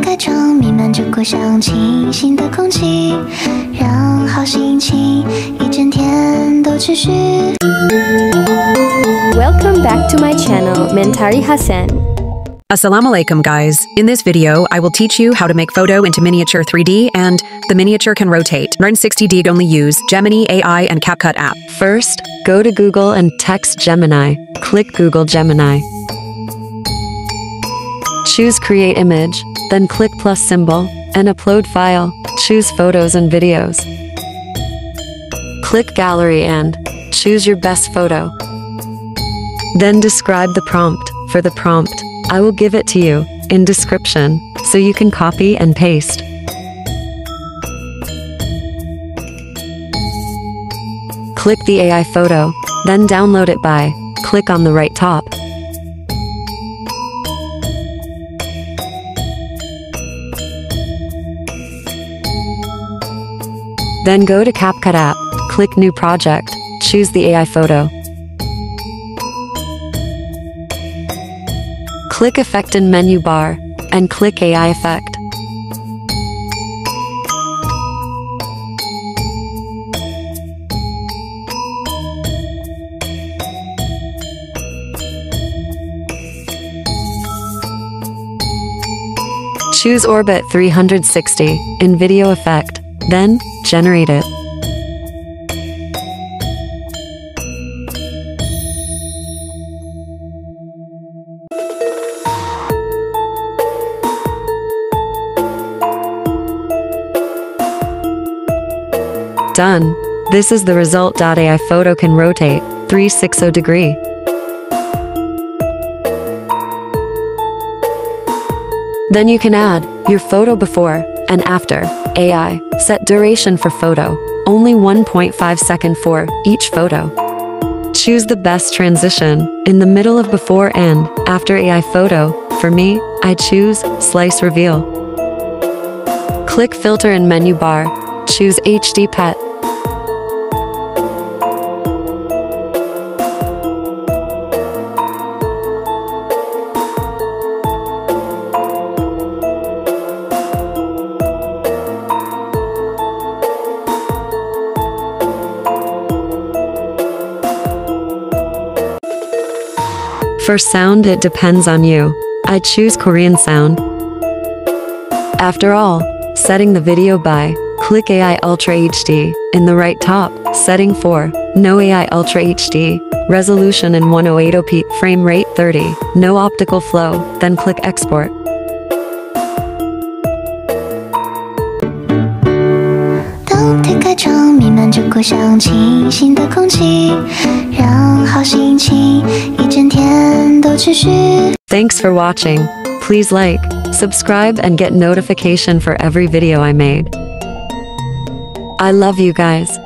开窗，弥漫着故乡清新的空气，让好心情一整天都持续。Welcome back to my channel, Mentari Hassan. Assalamu alaikum guys. In this video, I will teach you how to make photo into miniature 3D and the miniature can rotate. 960D only use Gemini AI and CapCut app. First, go to Google and text Gemini. Click Google Gemini. Choose Create Image, then click plus symbol, and upload file. Choose photos and videos. Click Gallery and choose your best photo. Then describe the prompt. For the prompt, I will give it to you in description, so you can copy and paste. Click the AI photo, then download it by click on the right top. Then go to CapCut app, click New Project, choose the AI photo. Click Effect in menu bar, and click AI Effect. Choose Orbit 360 in Video Effect, then generate it. Done. This is the result. AI photo can rotate 360 degree. Then you can add your photo before and after. AI set duration for photo, only 1.5 seconds for each photo. Choose the best transition in the middle of before and after AI photo. For me, I choose Slice Reveal. Click Filter in menu bar, choose HD Pet. For sound, it depends on you. I choose Korean sound. After all, setting the video by click AI Ultra HD in the right top. Setting for no AI Ultra HD, resolution in 1080p, frame rate 30, no optical flow, then click Export. Thanks for watching. Please like, subscribe and get notification for every video I made. I love you guys.